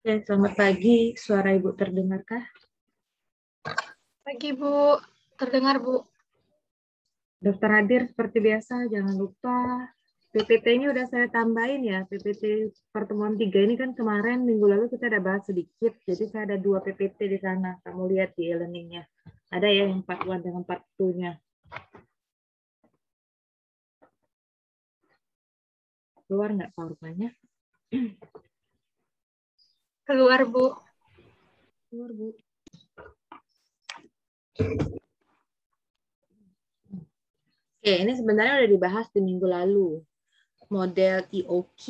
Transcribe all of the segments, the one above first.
Ya, selamat pagi. Suara Ibu terdengarkah? Pagi, Bu. Terdengar, Bu. Daftar hadir seperti biasa, jangan lupa. PPT-nya udah saya tambahin ya. PPT pertemuan 3 ini kan kemarin minggu lalu kita ada bahas sedikit. Jadi saya ada 2 PPT di sana. Kamu lihat di e-learning-nya. Ada ya yang part 1 dengan part 2-nya. Keluar nggak PowerPoint-nya? Keluar, Bu. Keluar, Bu. Oke, ini sebenarnya udah dibahas di minggu lalu. Model EOQ,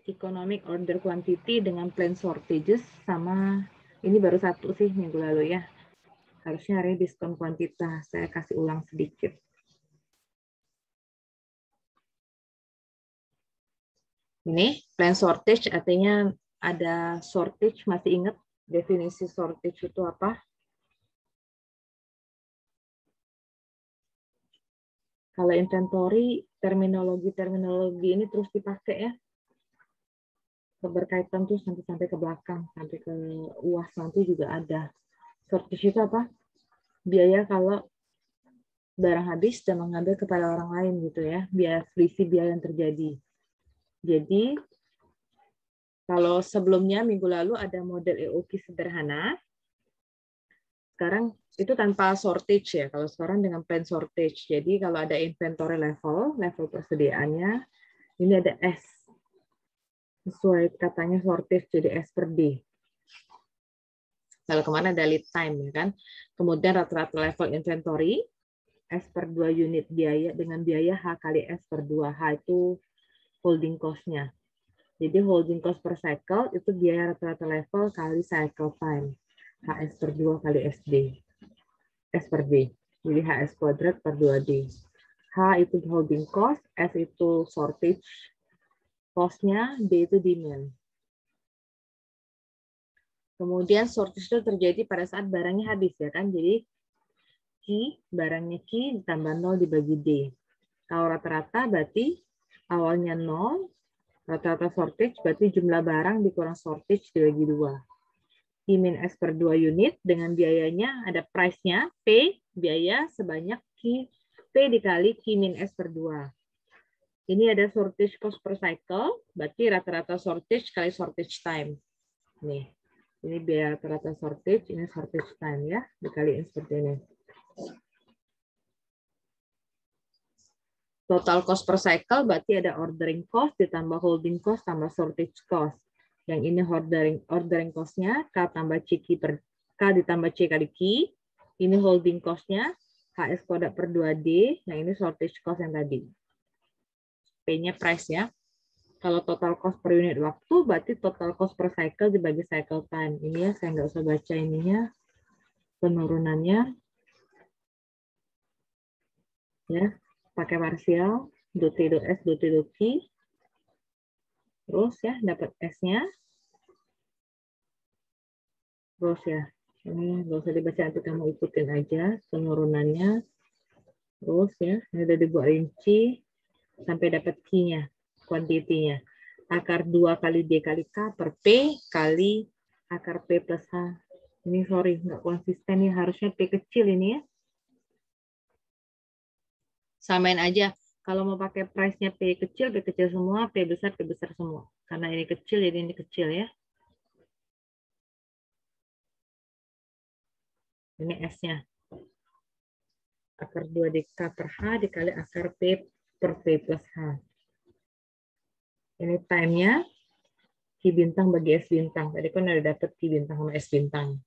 Economic Order Quantity dengan Plan Shortages, sama ini baru satu sih minggu lalu ya. Harusnya hari diskon kuantitas. Saya kasih ulang sedikit. Ini plan shortage artinya ada shortage. Masih ingat definisi shortage itu apa? Kalau inventory, terminologi ini terus dipakai ya. Berkaitan tuh sampai ke belakang, sampai ke UAS nanti juga ada. Shortage itu apa? Biaya kalau barang habis dan mengambil kepada orang lain gitu ya. Biaya selisih biaya yang terjadi. Jadi kalau sebelumnya minggu lalu ada model EOQ sederhana, sekarang itu tanpa shortage ya. Kalau sekarang dengan plan shortage. Jadi kalau ada inventory level persediaannya, ini ada S. Sesuai katanya shortage jadi S per D. Kalau kemana ada lead time ya kan. Kemudian rata-rata level inventory, S per 2 unit biaya dengan biaya H kali S per 2. H itu holding cost-nya. Jadi holding cost per cycle itu biaya rata-rata level kali cycle time. HS per 2 kali SD. S per D. Jadi HS kuadrat per 2D. H itu holding cost, S itu shortage cost-nya, D itu demand. Kemudian shortage itu terjadi pada saat barangnya habis ya kan. Jadi Q, barangnya Q ditambah 0 dibagi D. Kalau rata-rata berarti awalnya 0, rata-rata shortage berarti jumlah barang dikurang shortage dibagi 2. Q min S per 2 unit dengan biayanya ada price-nya P, biaya sebanyak Q, P dikali Q min S per 2. Ini ada shortage cost per cycle, berarti rata-rata shortage kali shortage time. Nih, ini biaya rata-rata shortage, ini shortage time ya, dikaliin seperti ini. Total cost per cycle berarti ada ordering cost ditambah holding cost tambah shortage cost. Yang ini ordering cost-nya K tambah C per K ditambah C kali Q. Ini holding cost-nya HS kuadrat per 2D. Yang ini shortage cost yang tadi. P-nya price ya. Kalau total cost per unit waktu berarti total cost per cycle dibagi cycle time. Ini ya saya nggak usah baca ininya. Penurunannya. Ya, pakai parsial. Dot T dot S dot T dot Q. Terus ya, dapat S-nya. Terus ya, ini nggak usah dibaca, nanti kamu ikutin aja penurunannya. Terus ya, ini udah dibuat rinci sampai dapat Q-nya, kuantitinya. Akar 2 kali D kali K per P kali akar P plus H. Ini sorry, nggak konsisten ya, harusnya P kecil ini ya. Samain aja. Kalau mau pakai price-nya P kecil semua, P besar semua. Karena ini kecil, jadi ini kecil ya. Ini S-nya. Akar 2 DK per H dikali akar P per P plus H. Ini time-nya Q bintang bagi S bintang. Tadi kan udah dapet Q bintang sama S bintang.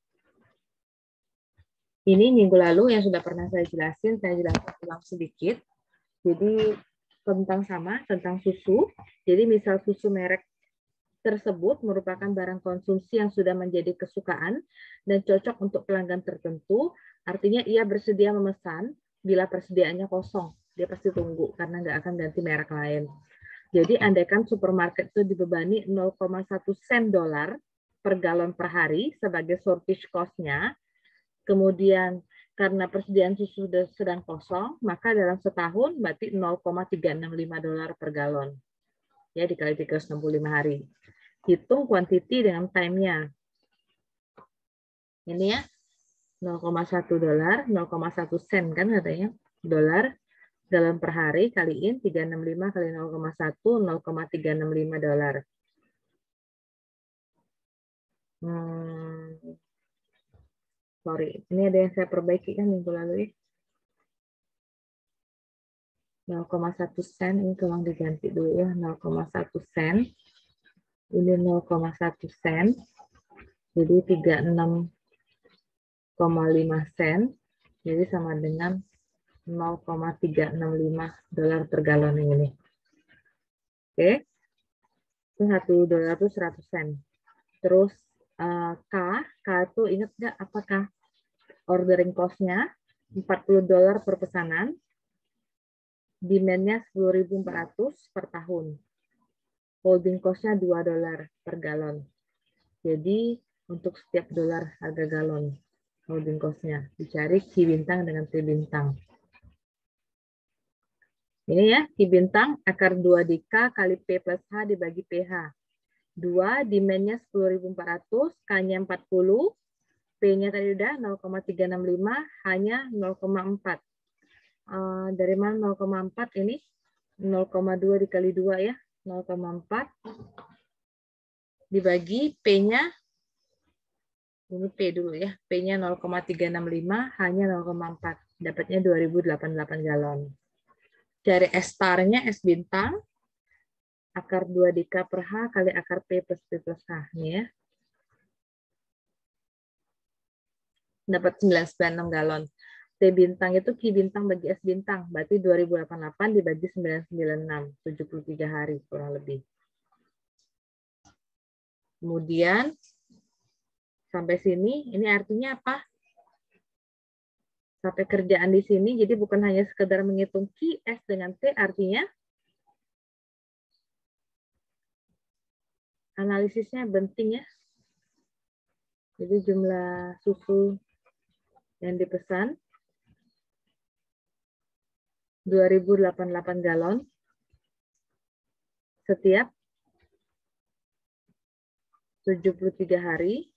Ini minggu lalu yang sudah pernah saya jelasin ulang sedikit. Jadi tentang susu. Jadi misal susu merek tersebut merupakan barang konsumsi yang sudah menjadi kesukaan dan cocok untuk pelanggan tertentu, artinya ia bersedia memesan bila persediaannya kosong. Dia pasti tunggu karena nggak akan ganti merek lain. Jadi andaikan supermarket itu dibebani 0,1 sen dolar per galon per hari sebagai shortage cost-nya, kemudian karena persediaan susu sedang kosong, maka dalam setahun berarti 0,365 dolar per galon. Ya, dikali 365 hari. Hitung quantity dengan time-nya. Ini ya, 0,1 dolar, 0,1 sen kan katanya, dolar, galon per hari, kaliin 365 kali 0,1, 0,365 dolar. Sorry, ini ada yang saya perbaiki kan minggu lalu ya. 0,1 sen, ini tolong diganti dulu ya, 0,1 sen. Ini 0,1 sen, jadi 36,5 sen, jadi sama dengan 0,365 dolar per galon ini. Oke, itu 1 dolar itu 100 sen. Terus K itu ingat nggak apakah ordering cost-nya 40 dolar per pesanan, demand-nya 10.400 per tahun. Holding cost-nya 2 dolar per galon. Jadi untuk setiap dolar harga galon holding cost-nya dicari Q bintang dengan T bintang. Ini ya, Q bintang akar 2 DK kali P plus H dibagi PH. 2, demand-nya 10.400, K-nya 40, P-nya tadi udah 0,365, H-nya 0,4. Dari mana 0,4 ini? 0,2 dikali 2 ya, 0,4 dibagi P-nya, ini P dulu ya, P-nya 0,365, H-nya 0,4. Dapatnya 2088 galon. Dari S star-nya, S bintang, akar 2 DK per H kali akar P plus P plus H. Nih ya. Dapat 996 galon. T bintang itu Q bintang bagi S bintang, berarti 2088 dibagi 996, 73 hari kurang lebih. Kemudian, sampai sini, ini artinya apa? Sampai kerjaan di sini, jadi bukan hanya sekedar menghitung Q, S dengan T, artinya analisisnya penting ya. Jadi jumlah susu yang dipesan 2088 galon setiap 73 hari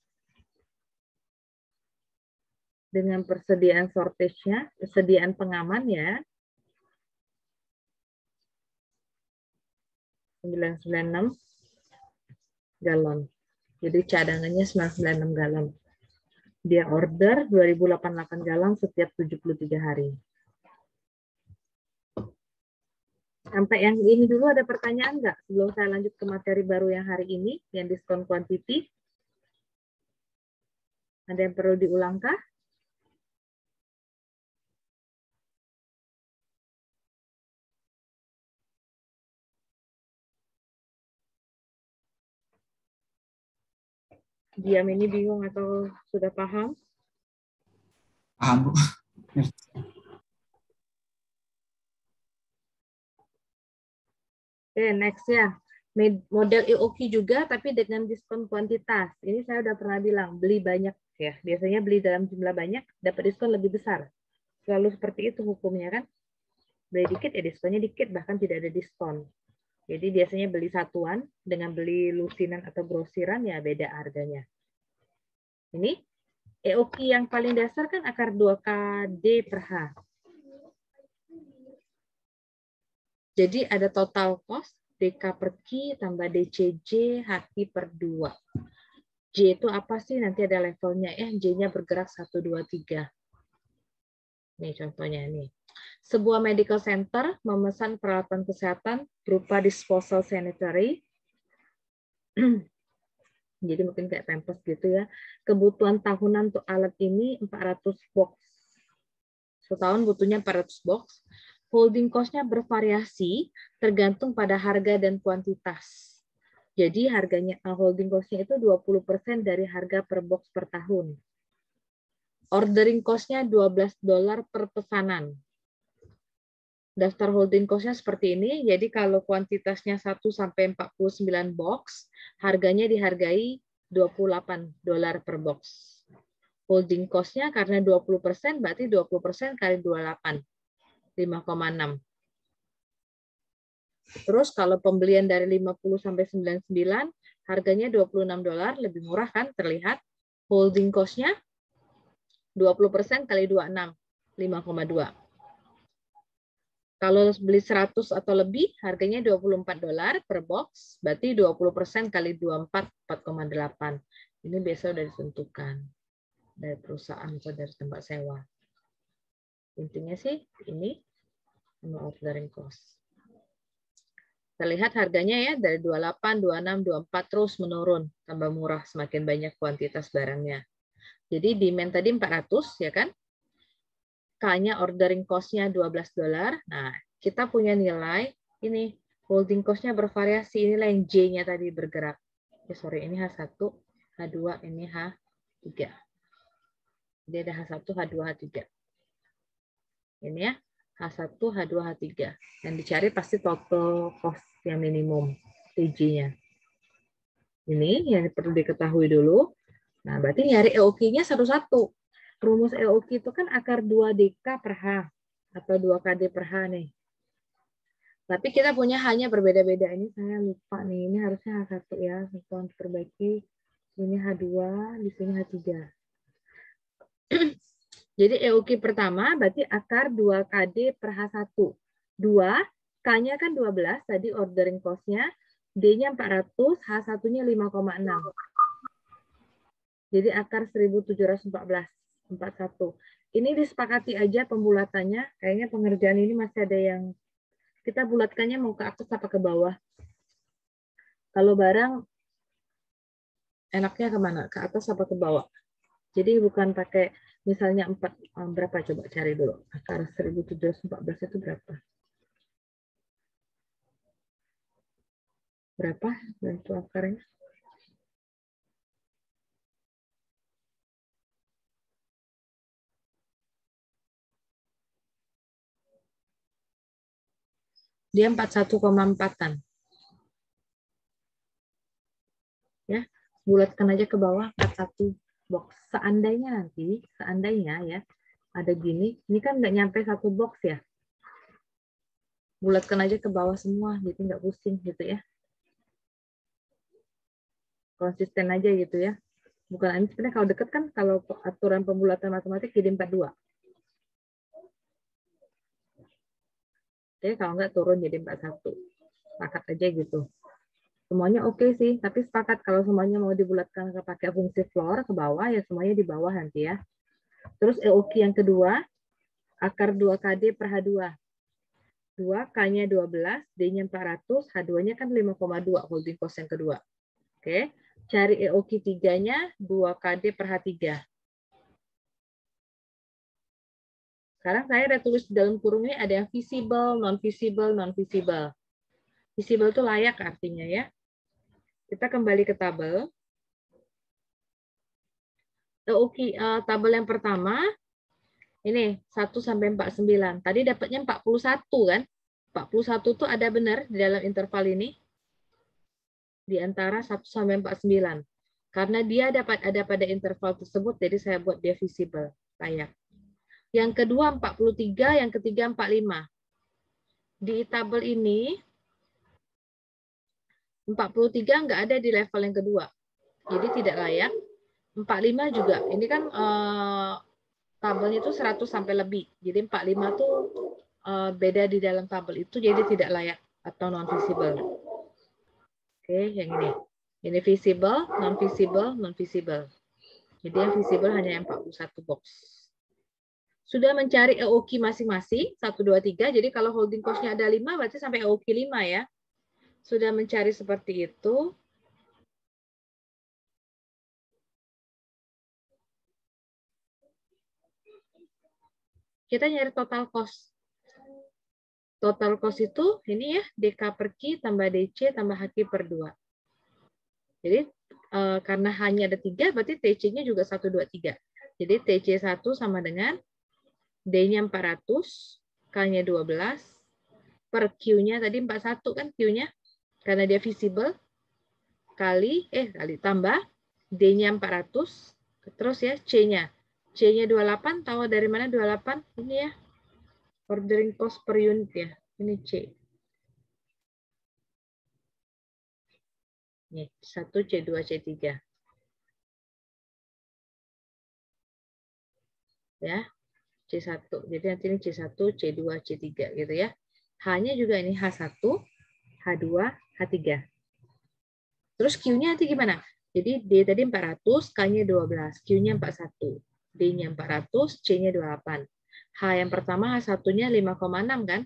dengan persediaan shortage-nya, persediaan pengaman ya, 996 galon. Jadi cadangannya 996 galon. Dia order 2088 galon setiap 73 hari. Sampai yang ini dulu ada pertanyaan nggak? Sebelum saya lanjut ke materi baru yang hari ini, yang diskon quantity. Ada yang perlu diulangkah? Diam ini bingung atau sudah paham? Paham, Bu. Oke, next ya. Model EOQ juga, tapi dengan diskon kuantitas. Ini saya udah pernah bilang, beli banyak ya. Biasanya beli dalam jumlah banyak, dapat diskon lebih besar. Selalu seperti itu hukumnya kan. Beli dikit ya diskonnya dikit, bahkan tidak ada diskon. Jadi biasanya beli satuan, dengan beli lusinan atau grosiran ya beda harganya. Ini EOQ yang paling dasar kan akar 2KD per H. Jadi ada total cost DK per Q tambah DCJ HQ per 2. J itu apa sih? Nanti ada levelnya ya. J-nya bergerak 1, 2, 3. Nih contohnya nih. Sebuah medical center memesan peralatan kesehatan berupa disposal sanitary. Jadi mungkin kayak pampers gitu ya. Kebutuhan tahunan untuk alat ini 400 box. Setahun butuhnya 400 box. Holding cost-nya bervariasi tergantung pada harga dan kuantitas. Jadi harganya holding cost-nya itu 20% dari harga per box per tahun. Ordering cost-nya 12 dolar per pesanan. Daftar holding cost-nya seperti ini. Jadi kalau kuantitasnya 1 sampai 49 box, harganya dihargai 28 dolar per box. Holding cost-nya karena 20%, berarti 20% kali 28. 5,6. Terus kalau pembelian dari 50 sampai 99, Harganya $26, lebih murah kan, terlihat. Holding cost-nya 20% kali 26, 5,2. Kalau beli 100 atau lebih, harganya $24 per box, berarti 20% kali 24, 4,8. Ini biasa udah ditentukan dari perusahaan atau dari tempat sewa. Intinya sih ini sama ordering cost. Terlihat harganya ya dari 28, 26, 24 terus menurun, tambah murah semakin banyak kuantitas barangnya. Jadi demand tadi 400 ya kan? K-nya ordering cost-nya $12. Nah, kita punya nilai ini holding cost-nya bervariasi, inilah yang J-nya tadi bergerak. Sorry, ini H1, H2, ini H3. Jadi ada H1, H2, H3. Ini ya, H1, H2, H3. Yang dicari pasti total cost yang minimum, TJ-nya. Ini yang perlu diketahui dulu. Nah, berarti nyari EOQ-nya satu-satu. Rumus EOQ itu kan akar 2DK per H, atau 2KD per H nih. Tapi kita punya hanya berbeda-beda. Ini saya lupa nih, ini harusnya H1 ya, tolong diperbaiki. Ini H2, di sini H3. Jadi EOQ pertama berarti akar 2KD per H1. 2, K-nya kan 12, tadi ordering cost-nya. D-nya 400, H1-nya 5,6. Jadi akar 1714, 41. Ini disepakati aja pembulatannya. Kayaknya pengerjaan ini masih ada yang kita bulatkannya mau ke atas apa ke bawah. Kalau barang enaknya kemana? Ke atas apa ke bawah? Jadi bukan pakai misalnya 4, berapa coba cari dulu. Akar 1714 itu berapa? Berapa bentuk akarnya? Dia 41,4-an. Ya, bulatkan aja ke bawah 41 box. Seandainya nanti, seandainya ya, ada gini, ini kan nggak nyampe 1 box ya. Bulatkan aja ke bawah semua, jadi nggak pusing gitu ya. Konsisten aja gitu ya. Bukan ini sebenarnya kalau deket kan, kalau aturan pembulatan matematik jadi 42. Oke, kalau nggak turun jadi 41. Sepakat aja gitu. Semuanya oke sih, tapi sepakat kalau semuanya mau dibulatkan ke pakai fungsi floor ke bawah, ya semuanya di bawah nanti ya. Terus EOQ yang kedua, akar 2KD per H2. 2, K-nya 12, D-nya 400, H2-nya kan 5,2 holding cost yang kedua. Oke, cari EOQ 3-nya 2KD per H3. Sekarang saya ada tulis di dalam kurung ini ada yang visible, non-visible, non-visible. Visible itu layak artinya ya. Kita kembali ke tabel. EOQ tabel yang pertama, ini 1 sampai 49. Tadi dapatnya 41 kan? 41 itu ada benar di dalam interval ini. Di antara 1 sampai 49. Karena dia dapat ada pada interval tersebut, jadi saya buat dia visible, layak. Yang kedua 43, yang ketiga 45. Di tabel ini 43 nggak ada di level yang kedua. Jadi tidak layak. 45 juga. Ini kan tabelnya itu 100 sampai lebih. Jadi 45 tuh beda di dalam tabel itu, jadi tidak layak atau non-visible. Oke, yang ini. Ini visible, non-visible, non-visible. Jadi yang visible hanya yang 41 box. Sudah mencari EOQ masing-masing, 1, 2, 3. Jadi kalau holding cost-nya ada 5, berarti sampai EOQ 5 ya. Sudah mencari seperti itu. Kita nyari total cost. Total cost itu ini ya, DK per Q tambah DC tambah HQ per 2. Jadi karena hanya ada 3, berarti TC-nya juga 1, 2, 3. Jadi TC 1 sama dengan D-nya 400, K-nya 12, per Q-nya tadi 41 kan Q-nya, karena dia visible, kali tambah D-nya 400, terus ya C-nya. C-nya 28, tahu dari mana 28? Ini ya, ordering cost per unit ya. Ini C. Nih, C1, C2, C3. Ya, C1. Jadi nanti ini C1, C2, C3 gitu ya. H-nya juga ini H1, H2, H3. Terus Q-nya nanti gimana? Jadi D tadi 400, K-nya 12, Q-nya 41, D-nya 400, C-nya 28. H yang pertama H1-nya 5,6 kan?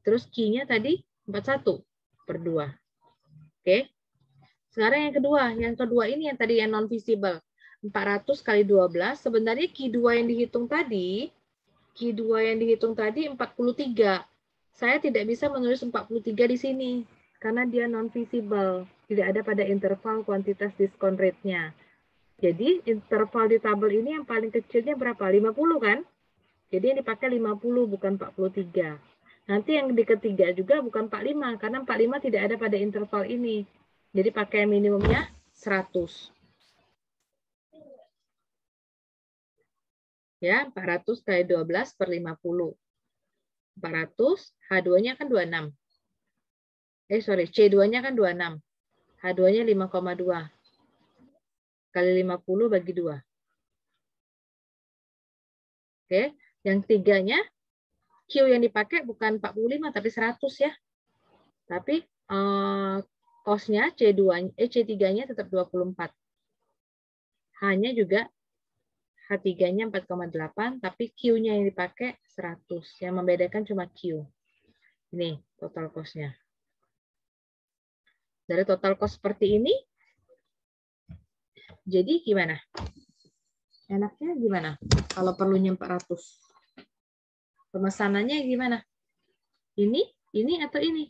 Terus Q-nya tadi 41 per 2. Oke. Sekarang yang kedua ini yang tadi yang non visible. 400 kali 12, sebenarnya Q2 yang dihitung tadi, Q2 yang dihitung tadi 43. Saya tidak bisa menulis 43 di sini karena dia non visible, tidak ada pada interval kuantitas diskon rate-nya. Jadi interval di tabel ini yang paling kecilnya berapa? 50 kan? Jadi yang dipakai 50 bukan 43. Nanti yang di ketiga juga bukan 45 karena 45 tidak ada pada interval ini. Jadi pakai minimumnya 100. Ya, 400 kali 12 per 50. 400, H2-nya kan 26. C2-nya kan 26. H2-nya 5,2. Kali 50 bagi 2. Oke, yang tiganya, Q yang dipakai bukan 45, tapi 100 ya. Tapi cost-nya C3-nya tetap 24. H-nya juga H3-nya 4,8, tapi Q-nya yang dipakai 100. Yang membedakan cuma Q. Ini total cost-nya. Dari total cost seperti ini, jadi gimana? Enaknya gimana? Kalau perlunya 400. Pemesanannya gimana? Ini atau ini?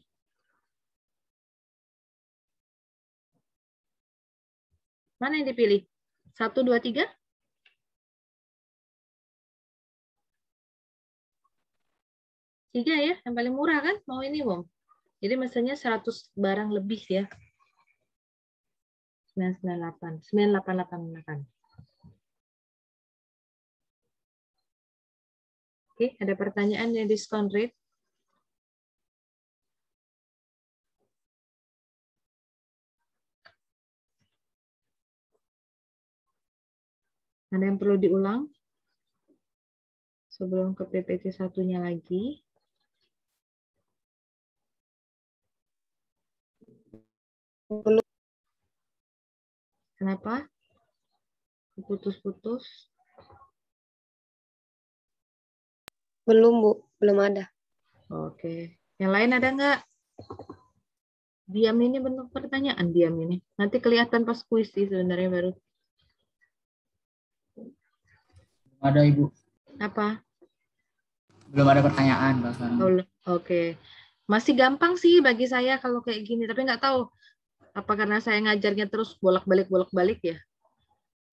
Mana yang dipilih? 1, 2, 3? 3 ya, yang paling murah kan? Mau ini, Wom. Jadi mesennya 100 barang lebih ya. 988. Oke, ada pertanyaan yang diskon rate? Ada yang perlu diulang? Sebelum ke PPT satunya lagi. Belum. Kenapa? Putus-putus. Belum, Bu. Belum ada. Oke. Yang lain ada nggak? Diam ini bentuk pertanyaan, diam ini. Nanti kelihatan pas kuis sih sebenarnya baru. Ada Ibu. Apa? Belum ada pertanyaan bahkan. Oke. Masih gampang sih bagi saya kalau kayak gini, tapi nggak tahu apa karena saya ngajarnya terus bolak-balik ya.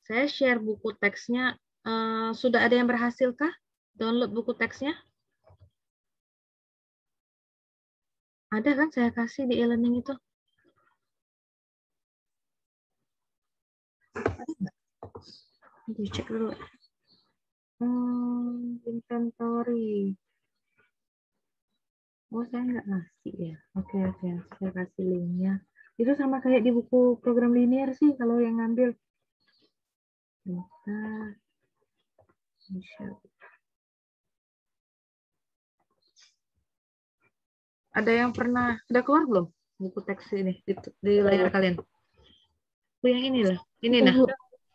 Saya share buku teksnya. Sudah ada yang berhasil kah? Download buku teksnya? Ada kan saya kasih di e-learning itu? Ada nggak? Cek dulu. Inventory. Oh, saya nggak ngasih ya. Oke. Saya kasih linknya. Itu sama kayak di buku program linear sih kalau yang ngambil. Ada yang pernah, udah keluar belum buku teks ini di layar kalian? Yang ini lah. Ini nah.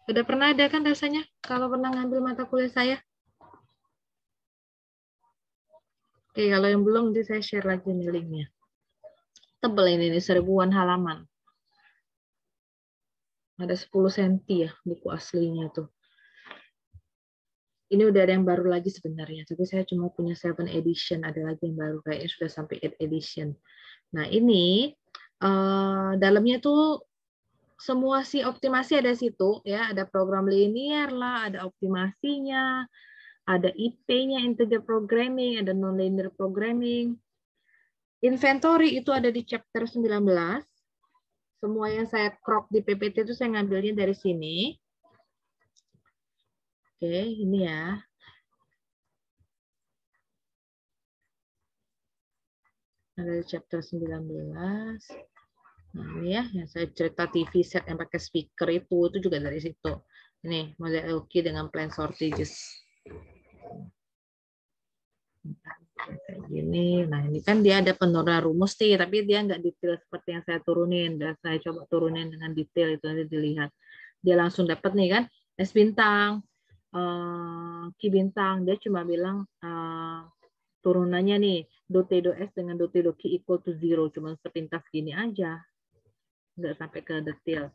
Udah pernah ada kan rasanya kalau pernah ngambil mata kuliah saya? Oke, kalau yang belum nanti saya share lagi nih linknya. Tebel ini nih, 1000-an halaman. Ada 10 cm ya buku aslinya tuh. Ini udah ada yang baru lagi sebenarnya, tapi saya cuma punya 7 edition, ada lagi yang baru kayaknya sudah sampai 8 edition. Nah, ini dalamnya tuh semua si optimasi ada situ ya, ada program linear lah, ada optimasinya, ada IP-nya, integer programming, ada non-linear programming. Inventory itu ada di chapter 19. Semua yang saya crop di PPT itu saya ngambilnya dari sini. Oke, ini ya. Ada di chapter 19. Nah, ini ya, yang saya cerita TV set yang pakai speaker itu juga dari situ. Ini model EOQ dengan plan shortages. Kayak gini. Nah, ini kan dia ada penurunan rumus nih, tapi dia nggak detail seperti yang saya turunin. Dan saya coba turunin dengan detail itu nanti dilihat. Dia langsung dapat nih kan, S bintang, Q bintang. Dia cuma bilang turunannya nih, do T do S dengan do T do Q equal to 0. Cuma sepintas gini aja. Nggak sampai ke detail.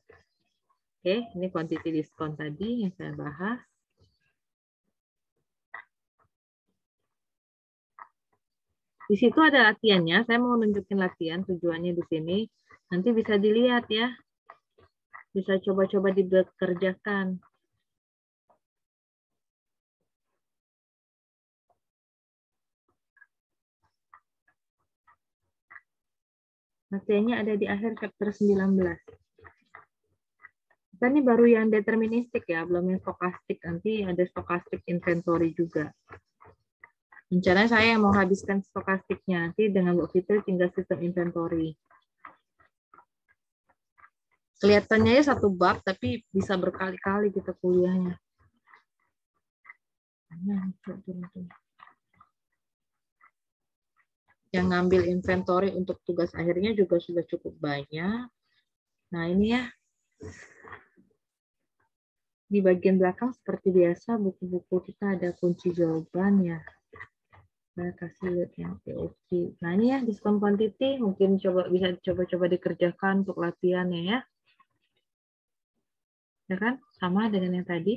Oke, ini quantity diskon tadi yang saya bahas. Di situ ada latihannya. Saya mau nunjukin latihan, tujuannya di sini. Nanti bisa dilihat ya. Bisa coba-coba dikerjakan. Latihannya ada di akhir chapter 19. Kita ini baru yang deterministik ya, belum yang stokastik. Nanti ada stokastik inventory juga. Rencana saya mau habiskan stokastiknya. Nanti dengan Bu Fitri tinggal sistem inventory. Kelihatannya ya satu bab, tapi bisa berkali-kali kita kuliahnya. Yang ngambil inventory untuk tugas akhirnya juga sudah cukup banyak. Nah ini ya. Di bagian belakang seperti biasa buku-buku kita ada kunci jawaban ya. Saya kasih lihat yang POC. Nah ini ya diskon quantity mungkin bisa coba-coba dikerjakan untuk latihannya ya. Ya kan? Sama dengan yang tadi.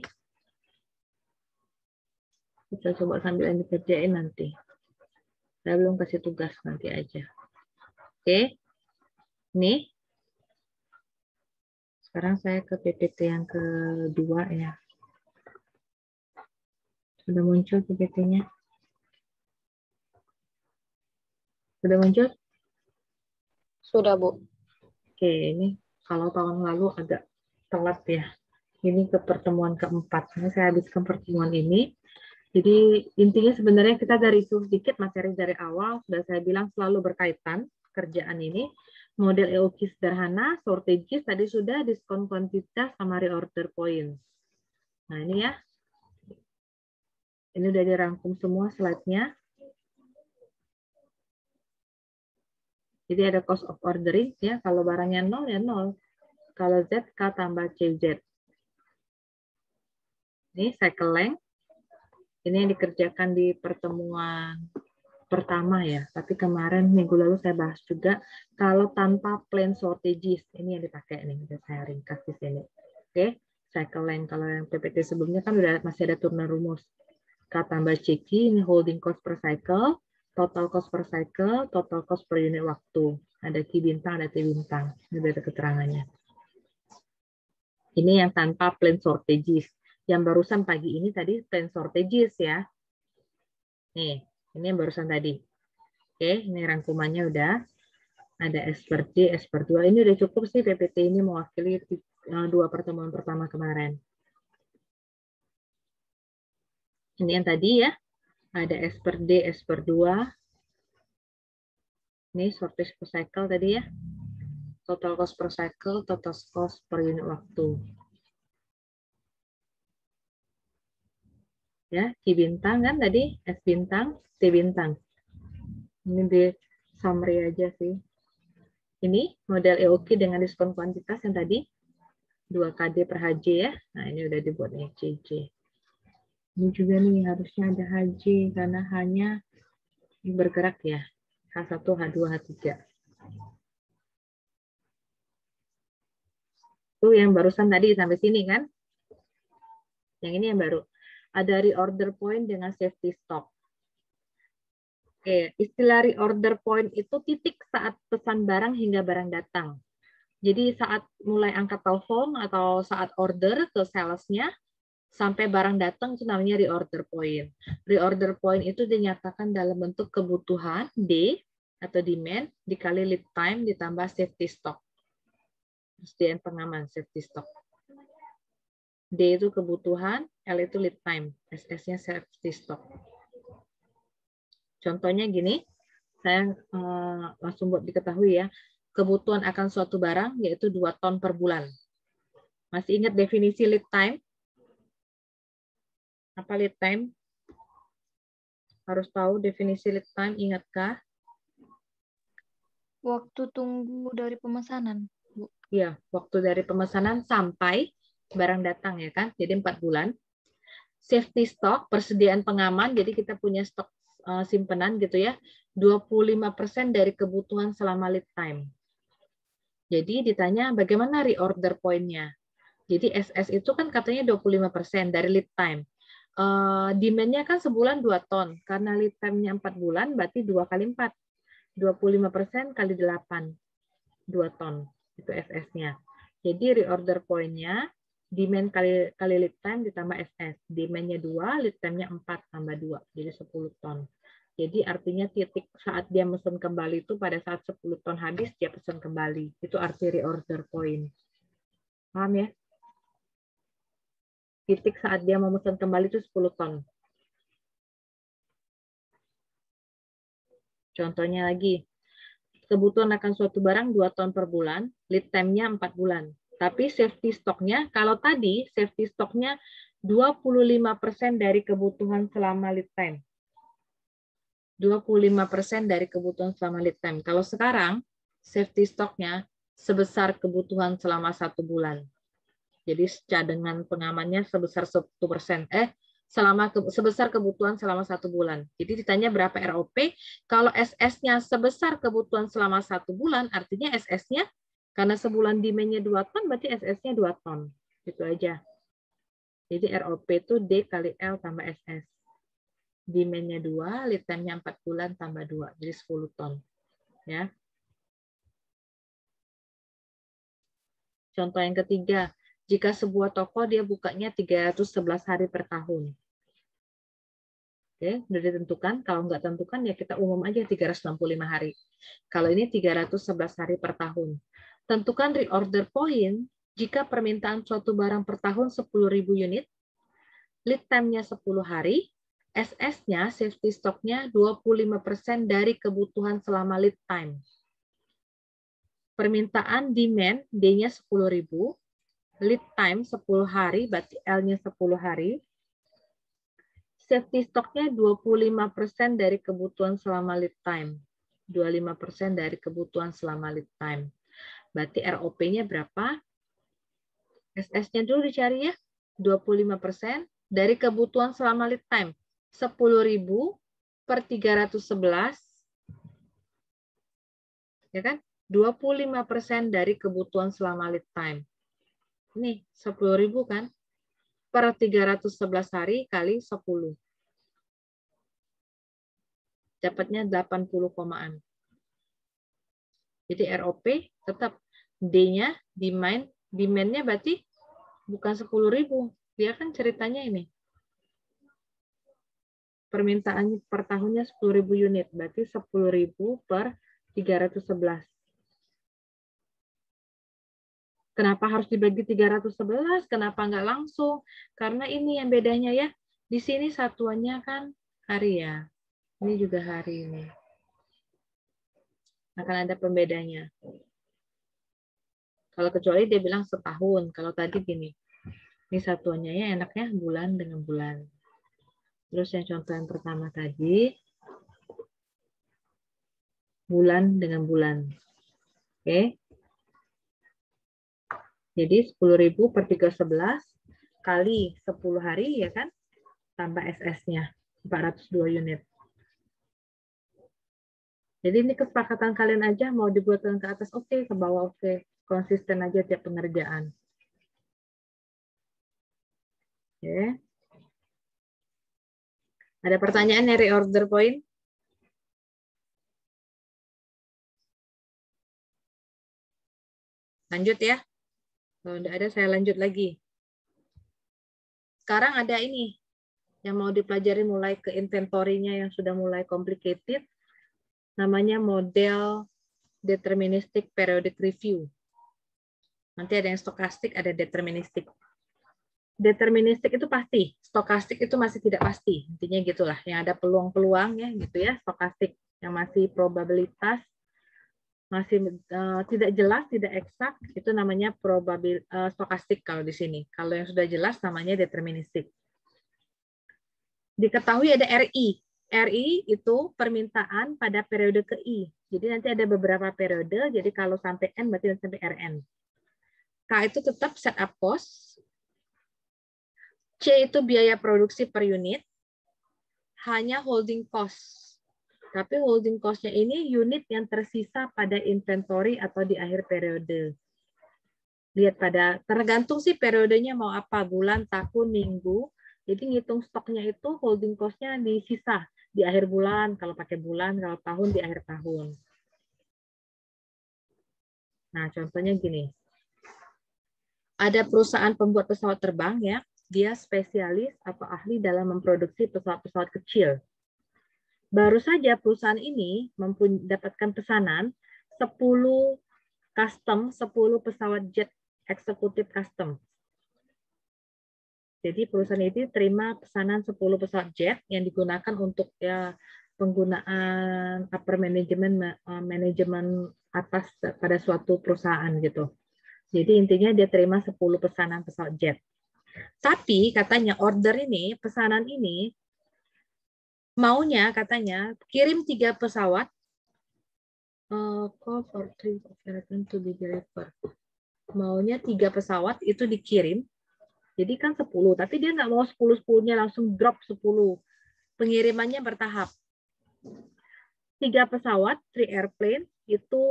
Kita coba sambil dikerjain nanti. Saya belum kasih tugas nanti aja. Oke. Nih. Sekarang saya ke PPT yang kedua ya. Sudah muncul PPT-nya? Sudah muncul? Sudah, Bu. Oke, ini kalau tahun lalu agak telat ya. Ini ke pertemuan keempat. Ini saya habiskan pertemuan ini. Jadi intinya sebenarnya kita dari itu sedikit materi dari awal. Sudah saya bilang selalu berkaitan kerjaan ini. Model EOQ sederhana, shortages tadi sudah, diskon kuantitas sama reorder point. Nah ini ya. Ini udah dirangkum semua slide-nya. Jadi ada cost of ordering ya. Kalau barangnya 0 ya 0. Kalau Z, K tambah CZ. Ini cycle length. Ini yang dikerjakan di pertemuan pertama ya. Tapi kemarin minggu lalu saya bahas juga kalau tanpa plan shortages. Ini yang dipakai nih. Udah saya ringkas di sini. Oke. Cycle length. Kalau yang PPT sebelumnya kan udah masih ada turunan rumus. K tambah CQ, ini holding cost per cycle, total cost per cycle, total cost per unit waktu. Ada Q bintang, ada T bintang. Ini ada keterangannya. Ini yang tanpa plan shortages. Yang barusan pagi ini tadi plan shortages ya. Nih, ini yang barusan tadi. Oke, ini rangkumannya udah. Ada S per D, S per 2. Ini udah cukup sih PPT ini mewakili 2 pertemuan pertama kemarin. Ini yang tadi ya. Ada S per D, S per 2. Ini shortage per cycle tadi ya. Total cost per cycle, total cost per unit waktu. Ya, Q bintang kan tadi, S bintang, T bintang. Ini di summary aja sih. Ini model EOQ dengan diskon kuantitas yang tadi 2KD per HJ ya. Nah, ini udah dibuat nih CJ. Ini juga nih harusnya ada HJ karena hanya bergerak ya. H1, H2, H3. Itu yang barusan tadi sampai sini kan. Yang ini yang baru. Ada reorder point dengan safety stock. Oke, istilah reorder point itu titik saat pesan barang hingga barang datang. Jadi saat mulai angkat telepon atau saat order ke salesnya sampai barang datang itu namanya reorder point. Reorder point itu dinyatakan dalam bentuk kebutuhan D atau demand dikali lead time ditambah safety stock. SDN pengaman safety stock. D itu kebutuhan, L itu lead time, SS-nya safety stock. Contohnya gini, saya langsung buat diketahui ya. kebutuhan akan suatu barang, yaitu 2 ton per bulan. Masih ingat definisi lead time? Apa lead time? Harus tahu definisi lead time, ingatkah? Waktu tunggu dari pemesanan, Bu. Ya, waktu dari pemesanan sampai barang datang, ya kan? Jadi 4 bulan. Safety stock, persediaan pengaman, jadi kita punya stok simpenan gitu ya, 25% dari kebutuhan selama lead time. Jadi ditanya bagaimana reorder point-nya. Jadi SS itu kan katanya 25% dari lead time. Demand-nya kan sebulan 2 ton. Karena lead time-nya 4 bulan, berarti 2 kali 4. 25% kali 8. 2 ton. Itu SS-nya. Jadi reorder point-nya, demand kali lead time ditambah SS. Demand-nya 2, lead time-nya 4 tambah 2. Jadi 10 ton. Jadi artinya titik saat dia mesen kembali itu pada saat 10 ton habis, dia pesan kembali. Itu arti reorder point. Paham ya? Titik saat dia mau pesan kembali itu 10 ton. Contohnya lagi, kebutuhan akan suatu barang 2 ton per bulan, lead time-nya 4 bulan. Tapi safety stock-nya, kalau tadi safety stock-nya 25% dari kebutuhan selama lead time. 25% dari kebutuhan selama lead time. Kalau sekarang, safety stock-nya sebesar kebutuhan selama 1 bulan. Jadi cadangan pengamannya sebesar 1%. Sebesar kebutuhan selama 1 bulan. Jadi ditanya berapa ROP, kalau SS-nya sebesar kebutuhan selama 1 bulan, artinya SS-nya, karena sebulan demand-nya 2 ton, berarti SS-nya 2 ton. Itu aja. Jadi ROP itu D kali L tambah SS. Demand-nya 2, lead time-nya 4 bulan tambah 2, jadi 10 ton. Ya. Contoh yang ketiga, jika sebuah toko dia bukanya 311 hari per tahun. Oke, sudah ditentukan. Kalau nggak tentukan, ya kita umum aja 365 hari. Kalau ini 311 hari per tahun. Tentukan reorder point jika permintaan suatu barang per tahun 10.000 unit, lead time-nya 10 hari, SS-nya, safety stock-nya 25% dari kebutuhan selama lead time. Permintaan demand, D-nya 10.000, lead time 10 hari, berarti L-nya 10 hari. Safety stock-nya 25% dari kebutuhan selama lead time. 25% dari kebutuhan selama lead time. Berarti ROP-nya berapa? SS-nya dulu dicari ya. 25% dari kebutuhan selama lead time. 10.000 per 311, ya kan? 25% dari kebutuhan selama lead time. Ini 10.000 kan? Per 311 hari kali 10. Dapatnya 80 komaan. Jadi ROP tetap D-nya, demand-nya berarti bukan 10.000. Dia kan ceritanya ini. Permintaan per tahunnya 10.000 unit, berarti 10.000 per 311. Kenapa harus dibagi 311? Kenapa nggak langsung? Karena ini yang bedanya ya. Di sini satuannya kan hari ya. Ini juga hari ini. Akan ada pembedanya. Kalau kecuali dia bilang setahun. Kalau tadi gini. Ini satuannya ya enaknya bulan dengan bulan. Terus yang contoh yang pertama tadi, bulan dengan bulan. Oke. Jadi 10.000 per 311 kali 10 hari, ya kan? Tambah SS-nya, 402 unit. Jadi ini kesepakatan kalian aja, mau dibuatkan ke atas oke, ke bawah oke. Konsisten aja tiap pengerjaan. Oke. Ada pertanyaan dari reorder point? Lanjut ya. Kalau tidak ada, saya lanjut lagi. Sekarang ada ini yang mau dipelajari mulai ke inventory-nya yang sudah mulai complicated. Namanya model deterministic periodic review. Nanti ada yang stokastik, ada deterministik. Deterministik itu pasti, stokastik itu masih tidak pasti. Intinya gitulah, yang ada peluang-peluang ya gitu ya, stokastik yang masih probabilitas masih tidak jelas, tidak eksak, itu namanya stokastik kalau di sini. Kalau yang sudah jelas namanya deterministik. Diketahui ada RI. RI itu permintaan pada periode ke I. Jadi nanti ada beberapa periode, jadi kalau sampai N berarti sampai RN. K itu tetap setup cost. C itu biaya produksi per unit. Hanya holding cost. Tapi holding cost-nya ini unit yang tersisa pada inventory atau di akhir periode. Lihat tergantung sih periodenya mau apa, bulan, tahun, minggu. Jadi ngitung stoknya itu holding cost-nya disisa di akhir bulan, kalau pakai bulan, kalau tahun di akhir tahun. Nah, contohnya gini. Ada perusahaan pembuat pesawat terbang ya, dia spesialis atau ahli dalam memproduksi pesawat-pesawat kecil. Baru saja perusahaan ini mendapatkan pesanan 10 custom, 10 pesawat jet eksekutif custom. Jadi perusahaan ini terima pesanan 10 pesawat jet yang digunakan untuk ya penggunaan upper manajemen atas pada suatu perusahaan gitu. Jadi intinya dia terima 10 pesanan pesawat jet. Tapi katanya pesanan ini maunya katanya kirim 3 pesawat call for 3 to be delivered. Maunya 3 pesawat itu dikirim. Jadi kan 10, tapi dia nggak mau 10-10-nya langsung drop 10. Pengirimannya bertahap. 3 pesawat, 3 airplane itu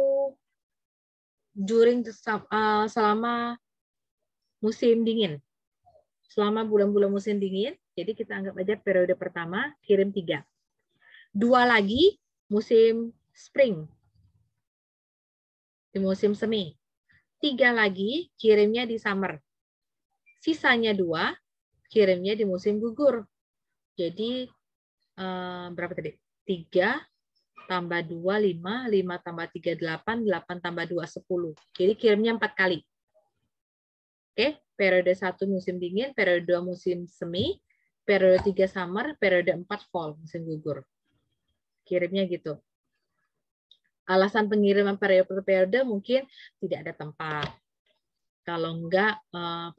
selama musim dingin. Selama bulan-bulan musim dingin, jadi kita anggap aja periode pertama kirim 3. 2 lagi musim spring. Di musim semi. 3 lagi kirimnya di summer. Sisanya 2 kirimnya di musim gugur. Jadi berapa tadi? 3 tambah 2, 5, 5 tambah 3, 8, 8 tambah 2, 10. Jadi kirimnya 4 kali. Oke, periode 1 musim dingin, periode 2 musim semi, periode 3 summer, periode 4 fall, musim gugur. Kirimnya gitu. Alasan pengiriman periode per periode mungkin tidak ada tempat. Kalau enggak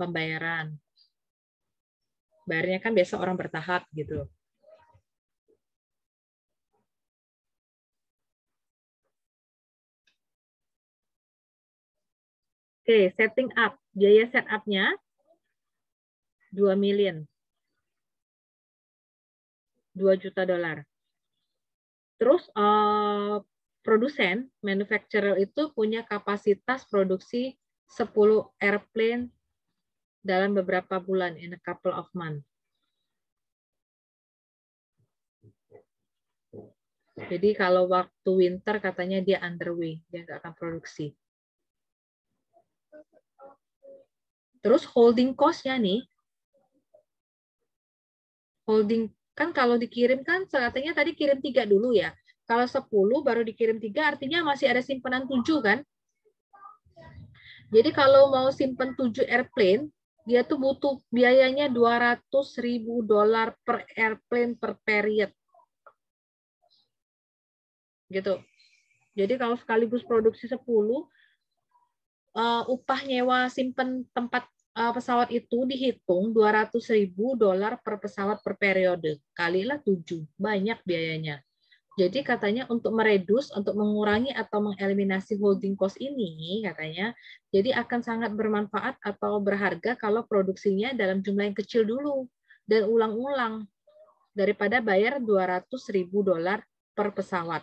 pembayaran. Bayarnya kan biasa orang bertahap gitu. Oke, setting up. Biaya setup-nya 2 million. 2 juta dolar. Terus produsen, manufacturer itu punya kapasitas produksi 10 airplane dalam beberapa bulan, in a couple of months. Jadi kalau waktu winter katanya dia underway, dia nggak akan produksi. Terus holding cost-nya nih, holding kan kalau dikirim kan katanya tadi kirim 3 dulu ya. Kalau 10 baru dikirim 3 artinya masih ada simpanan 7 kan? Jadi kalau mau simpen 7 airplane, dia tuh butuh biayanya $200.000 per airplane per period. Gitu. Jadi kalau sekaligus produksi 10, upah nyewa simpen tempat pesawat itu dihitung $200.000 per pesawat per periode. Kalilah 7, banyak biayanya. Jadi katanya untuk meredus, untuk mengurangi atau mengeliminasi holding cost ini, katanya, jadi akan sangat bermanfaat atau berharga kalau produksinya dalam jumlah yang kecil dulu dan ulang-ulang daripada bayar $200.000 per pesawat.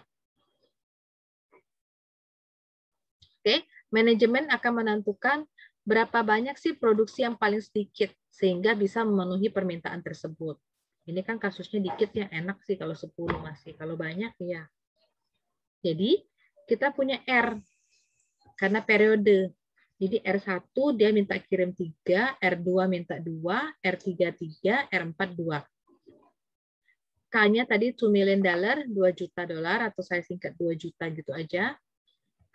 Oke, manajemen akan menentukan berapa banyak sih produksi yang paling sedikit sehingga bisa memenuhi permintaan tersebut. Ini kan kasusnya dikit ya, enak sih kalau 10 masih. Kalau banyak ya. Jadi kita punya R karena periode. Jadi R1 dia minta kirim 3, R2 minta 2, R3 3, R4 2. K-nya tadi $2 million, $2 juta atau saya singkat 2 juta gitu aja.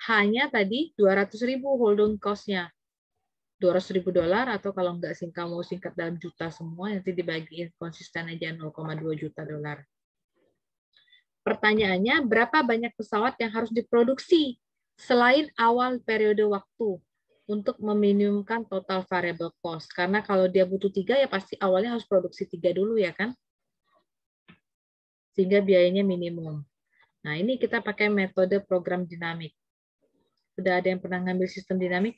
H-nya tadi 200.000 holding cost-nya. $200.000 atau kalau nggak mau singkat dalam juta semua nanti dibagiin konsisten aja 0,2 juta dolar. Pertanyaannya berapa banyak pesawat yang harus diproduksi selain awal periode waktu untuk meminimumkan total variable cost. Karena kalau dia butuh 3 ya pasti awalnya harus produksi 3 dulu ya kan? Sehingga biayanya minimum. Nah, ini kita pakai metode program dinamik. Sudah ada yang pernah ngambil sistem dinamik?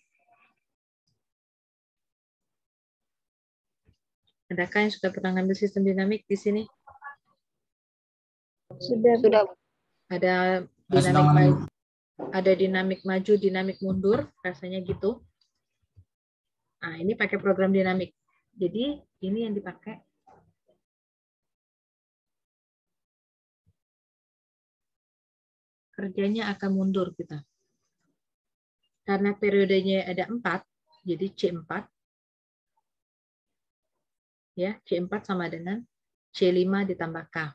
Adakah yang sudah pernah ngambil sistem dinamik di sini? Sudah, Bu. Ada Nah, sedang dinamik ngambil. maju, ada dinamik maju, dinamik mundur, rasanya gitu. Nah, ini pakai program dinamik. Jadi, ini yang dipakai. Kerjanya akan mundur kita. Karena periodenya ada 4, jadi C4. Ya, C4 sama dengan C5 ditambah K.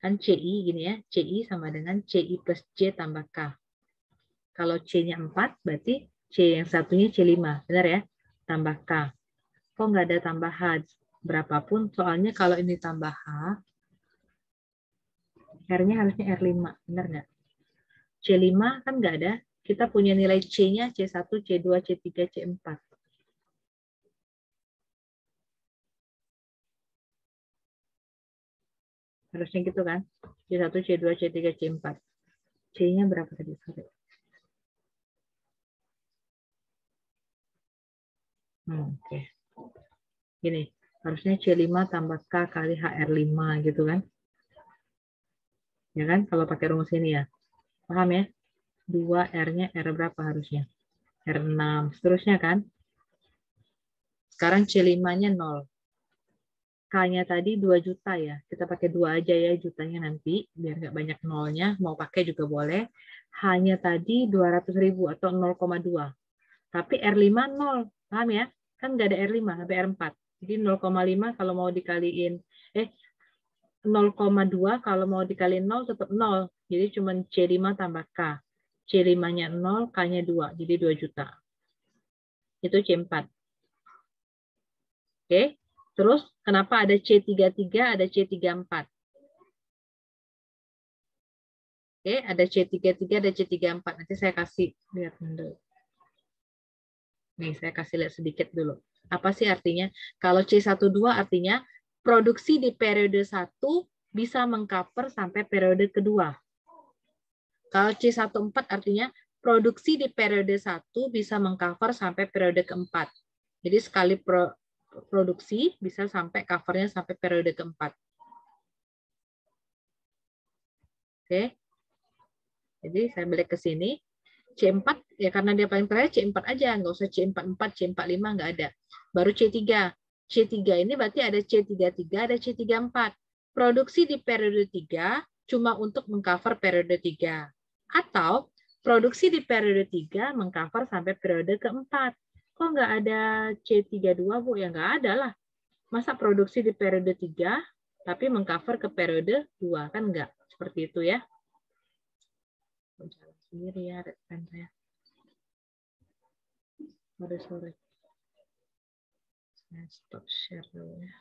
Kan CI gini ya, CI sama dengan CI plus C tambah K. Kalau C-nya 4, berarti C yang satunya C5, benar ya? Tambah K. Kok nggak ada tambah H? Berapapun, soalnya kalau ini tambah H, R-nya harusnya R5, benar nggak? C5 kan nggak ada, kita punya nilai C-nya C1, C2, C3, C4. Harusnya gitu kan? C1, C2, C3, C4. C-nya berapa tadi? Sorry. Oke. Gini, harusnya C5 tambah K kali HR5 gitu kan? Ya kan? Kalau pakai rumus ini ya. Paham ya? 2 R-nya R berapa harusnya? R6. Seterusnya kan? Sekarang C5-nya 0. K-nya tadi 2 juta ya. Kita pakai 2 aja ya jutanya nanti. Biar nggak banyak nolnya. Mau pakai juga boleh. H-nya tadi 200.000 atau 0,2. Tapi R5 0. Paham ya? Kan nggak ada R5, sampai R4. Jadi 0,5 kalau mau dikaliin. 0,2 kalau mau dikaliin 0 tetap 0. Jadi cuma C5 tambah K. C5-nya 0, K-nya 2. Jadi 2 juta. Itu C4. Oke. Terus kenapa ada C33, ada C34? Oke, ada C33, ada C34. Nanti saya kasih lihat dulu. Nih, saya kasih lihat sedikit dulu. Apa sih artinya? Kalau C12 artinya produksi di periode 1 bisa mengcover sampai periode kedua. Kalau C14 artinya produksi di periode 1 bisa mengcover sampai periode keempat. Jadi sekali produksi bisa sampai covernya sampai periode keempat. Oke. Jadi saya balik ke sini. C4 ya karena dia paling terakhir C4 aja, nggak usah C44, C45 nggak ada. Baru C3. C3 ini berarti ada C33, ada C34. Produksi di periode 3 cuma untuk mengcover periode 3. Atau produksi di periode 3 mengcover sampai periode keempat. Kok nggak ada C32, Bu? Ya nggak ada lah. Masa produksi di periode 3 tapi mengcover ke periode 2? Kan nggak. Seperti itu ya. Sendiri ya, rekan saya. Sorry. Saya stop share dulu ya.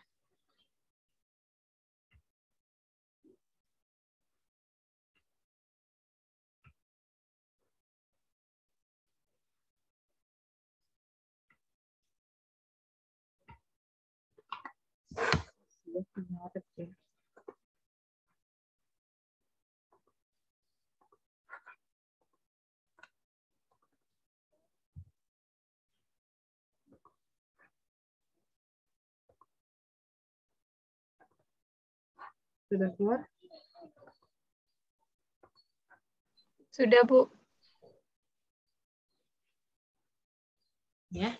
Sudah keluar? Sudah, Bu. Ya.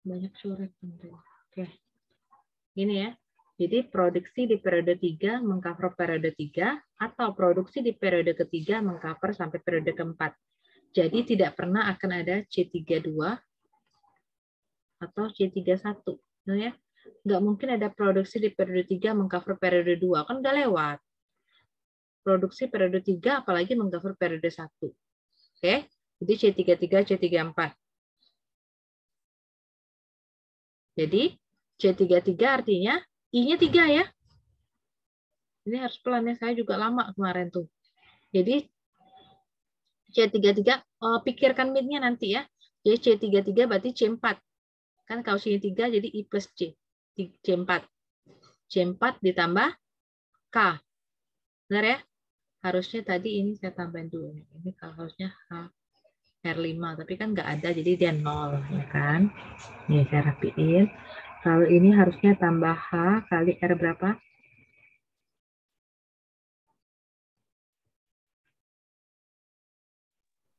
Banyak surat. Oke. Ini ya. Jadi produksi di periode 3 mengcover periode 3 atau produksi di periode ketiga mengcover sampai periode keempat. Jadi tidak pernah akan ada C32 atau C31. Ya. Nggak mungkin ada produksi di periode 3 mengcover periode 2. Kan udah lewat. Produksi periode 3 apalagi mengcover periode 1. Oke. Jadi C33, C34. Jadi C33 artinya I-nya 3 ya. Ini harus pelan ya, saya juga lama kemarin tuh. Jadi C33, pikirkan min-nya nanti ya. Jadi C33 berarti C4. Kan kalau sini 3 jadi I plus C. C4. C4 ditambah K. Benar ya? Harusnya tadi ini saya tambahin dulu. Ini kalau harusnya R5, tapi kan nggak ada, jadi dia 0. Ya kan? Nih, saya rapiin. Kalau ini harusnya tambah H kali R berapa?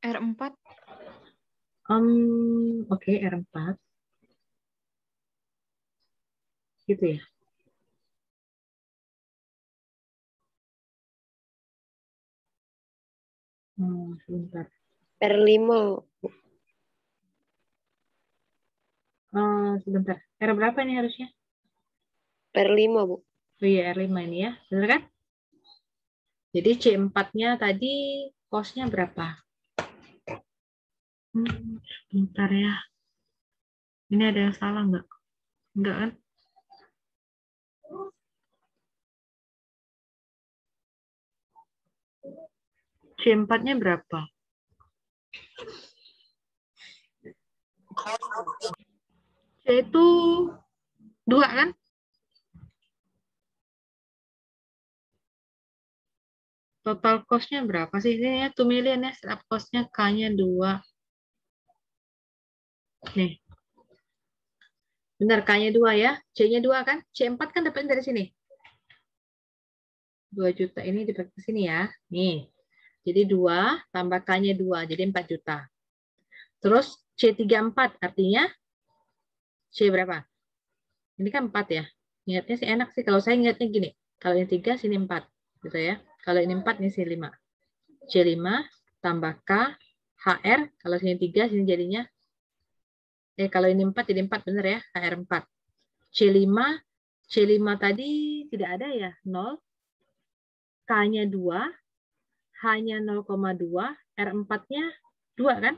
R4. Oke, R4. Gitu ya. Sebentar. R5. Sebentar. R berapa ini harusnya? R5, Bu. Oh iya, R5 ini ya. Benar kan? Jadi C4-nya tadi cost-nya berapa? Sebentar ya. Ini ada yang salah nggak? Enggak kan? C4-nya berapa? C itu 2 kan? Total cost-nya berapa sih? Ini ya 2 million ya. Setup cost-nya K-nya 2. Nih. Benar, K-nya 2 ya. C-nya 2 kan? C4 kan dapat dari sini. 2 juta ini dipakai ke sini ya. Nih. Jadi 2 tambah K-nya 2. Jadi 4 juta. Terus C34 artinya C berapa? Ini kan 4 ya. Ingatnya sih enak sih. Kalau saya ingatnya gini. Kalau ini 3, sini 4. Gitu ya. Kalau ini 4, ini sini 5. C5 tambah K, HR. Kalau sini 3, sini jadinya. Kalau ini 4, jadi 4. Bener ya. HR4. C5. C5 tadi tidak ada ya. 0. K-nya 2. H-nya 0,2. R4-nya 2 kan?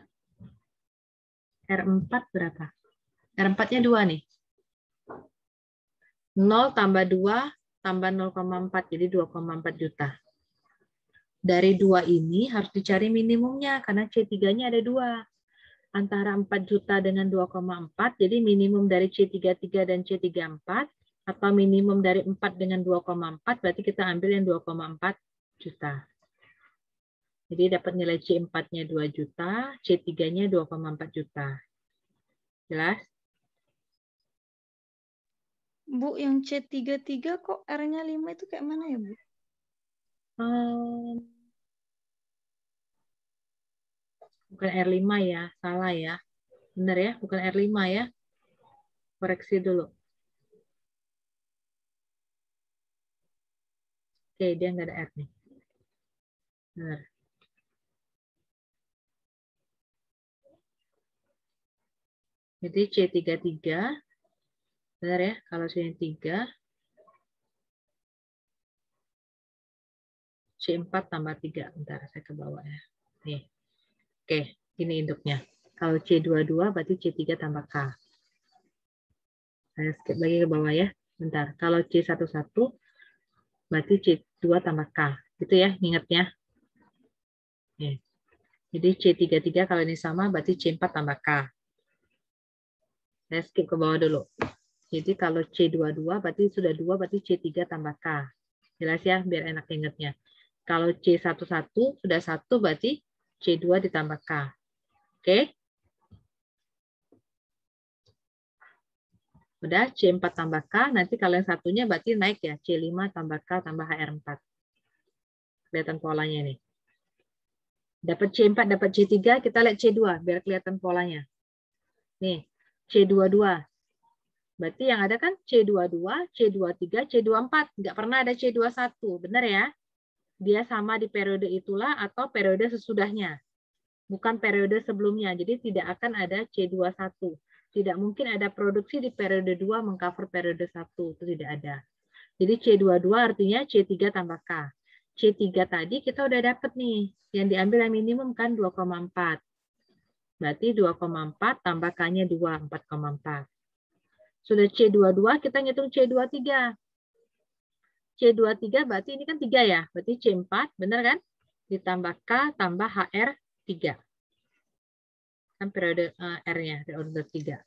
R4 berapa? R4-nya 2 nih. 0 tambah 2 tambah 0,4, jadi 2,4 juta. Dari 2 ini harus dicari minimumnya, karena C3-nya ada 2. Antara 4 juta dengan 2,4, jadi minimum dari C33 dan C34, atau minimum dari 4 dengan 2,4, berarti kita ambil yang 2,4 juta. Jadi dapat nilai C4-nya 2 juta, C3-nya 2,4 juta. Jelas? Bu, yang C33 kok R-nya 5 itu kayak mana ya, Bu? Bukan R5 ya, salah ya. Benar ya, bukan R5 ya. Koreksi dulu. Oke, dia nggak ada R nih. Benar. Jadi C33, benar ya, kalau sini 3, C4 tambah 3. Bentar, saya ke bawah ya. Nih. Oke, ini induknya. Kalau C22 berarti C3 tambah K. Saya skip lagi ke bawah ya. Bentar, kalau C11 berarti C2 tambah K. Gitu ya, ingatnya. Nih. Jadi C33 kalau ini sama berarti C4 tambah K. Saya skip ke bawah dulu. Jadi kalau C22 berarti sudah 2, berarti C3 tambah K. Jelas ya, biar enak ingatnya. Kalau C11 sudah 1, berarti C2 ditambah K. Oke? Udah, C4 tambah K, nanti kalau yang satunya berarti naik ya, C5 tambah K tambah HR4. Kelihatan polanya nih. Dapat C4, dapat C3, kita lihat C2, biar kelihatan polanya. Nih, C22. Berarti yang ada kan C22, C23, C24. Nggak pernah ada C21. Benar ya? Dia sama di periode itulah atau periode sesudahnya. Bukan periode sebelumnya. Jadi tidak akan ada C21. Tidak mungkin ada produksi di periode 2 mengcover periode 1. Itu tidak ada. Jadi C22 artinya C3 tambah K. C3 tadi kita udah dapat nih. Yang diambil yang minimum kan 2,4. Berarti 2,4 tambah K-nya 2, 4,4. Sudah C22, kita ngitung C23. C23 berarti ini kan 3 ya. Berarti C4, benar kan? ditambah K tambah HR3. Kan periode R-nya, order 3.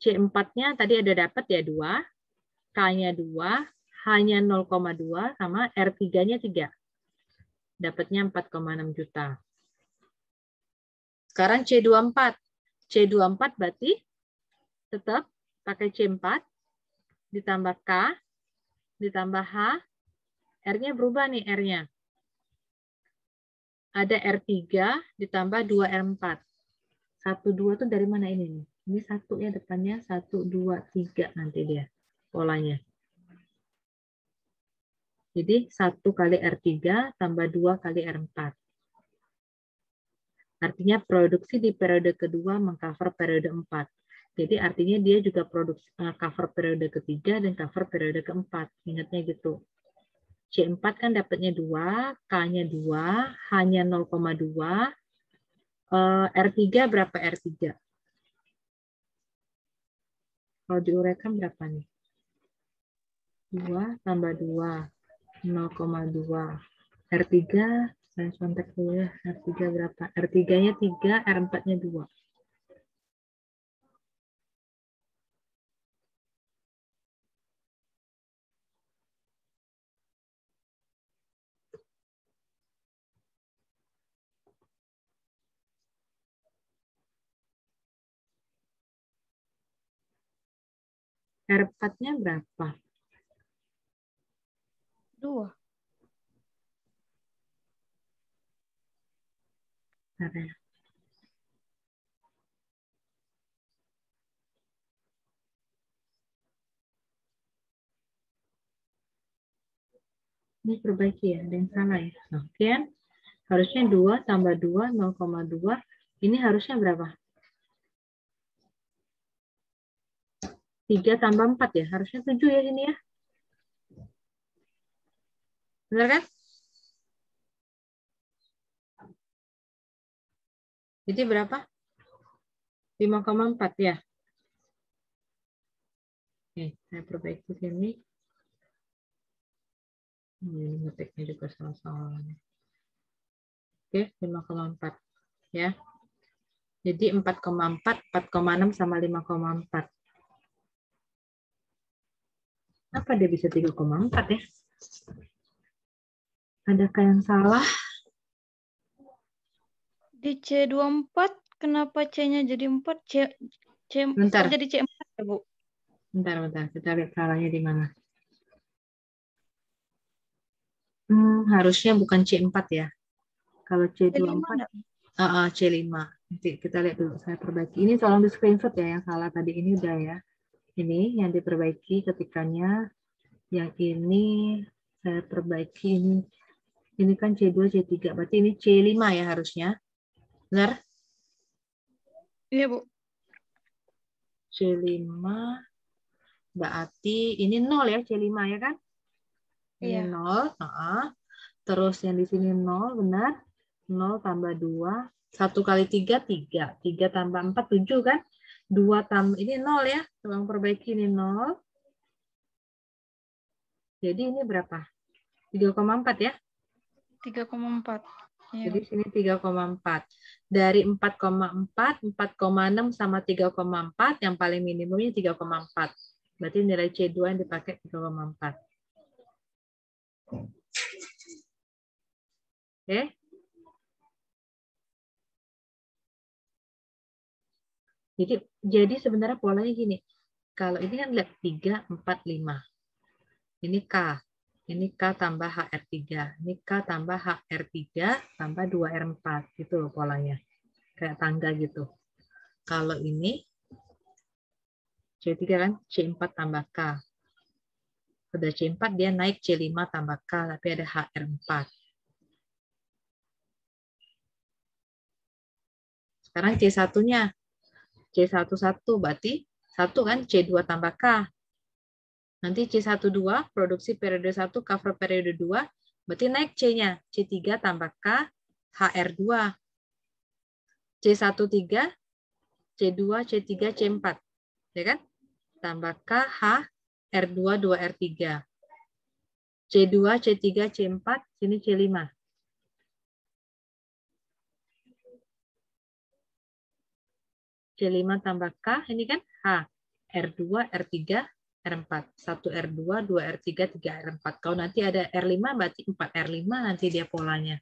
C4-nya tadi ada dapat ya 2, K-nya 2, H-nya 0,2, sama R3-nya 3. Dapatnya 4,6 juta. Sekarang C24. C24 berarti tetap pakai C4, ditambah K, ditambah H, R-nya berubah nih R-nya. Ada R3 ditambah 2R4. 1, 2 itu dari mana ini nih? Ini 1 ya depannya, 1, 2, 3 nanti dia polanya. Jadi 1 kali R3 tambah 2 kali R4. Artinya produksi di periode kedua mengcover periode 4. Jadi artinya dia juga produksi cover periode ketiga dan cover periode keempat. Ingatnya gitu. C4 kan dapatnya 2, K-nya 2, H-nya 0,2. R3 berapa R3? Kalau diuraikan berapa nih? 2 tambah 2, 0,2. R3, saya contek dulu ya. R3 berapa? R3-nya 3, R4-nya 2. R4-nya berapa? 2. Bentar ya. Ini perbaiki ya, ada yang salah ya. Nah, kan? Harusnya 2 tambah 2, 0,2. Ini harusnya berapa? 3 tambah 4 ya, harusnya 7 ya ini ya. Benar kan? Jadi berapa? 5,4 ya. Oke, saya perbaiki sini. Ini ngetiknya juga salah-salah. Oke, 5,4 ya. Jadi 4,4, 4,6 sama 5,4. Apa dia bisa 3,4 ya? Adakah yang salah? Di C24 kenapa C-nya jadi 4? Bentar. Kok jadi C4 ya, Bu? Bentar. Kita lihat salahnya di mana. Harusnya bukan C4 ya. Kalau C24, C5. Nanti kita lihat dulu, saya perbaiki. Ini tolong di screenshot ya yang salah tadi. Ini udah ya. Ini yang diperbaiki ketikannya. Yang ini saya perbaiki ini. Ini kan C2, C3. Berarti ini C5 ya harusnya. Benar? Iya, Bu. C5 berarti ini 0 ya, C5 ya kan? Ini Iya. 0. Terus yang di sini 0, benar? 0 tambah 2. 1 kali 3, 3. 3 tambah 4, 7 kan? 2 tambah, ini 0 ya. Tolong perbaiki ini 0. Jadi ini berapa? 3,4 ya? 3,4. Iya. Jadi sini 3,4. Dari 4,4, 4,6 sama 3,4, yang paling minimumnya 3,4. Berarti nilai C2 yang dipakai 3,4. Oke. Jadi sebenarnya polanya gini. Kalau ini kan lihat 3, 4, 5. Ini K. Ini K tambah HR3. Ini K tambah HR3 tambah 2R4. Gitu loh polanya. Kayak tangga gitu. Kalau ini C3 kan C4 tambah K. Sudah C4 dia naik C5 tambah K. Tapi ada HR4. Sekarang C1-nya. C11 berarti 1 kan C2 tambah K. Nanti C12 produksi periode 1 cover periode 2 berarti naik C-nya. C3 tambah K HR2. C13, C2, C3, C4. Ya kan? Tambah K H R2 2R3. C2, C3, C4, sini C5. C5 tambah K, ini kan H. R2, R3, R4. 1 R2, 2 R3, 3 R4. Kalau nanti ada R5, berarti 4 R5 nanti dia polanya.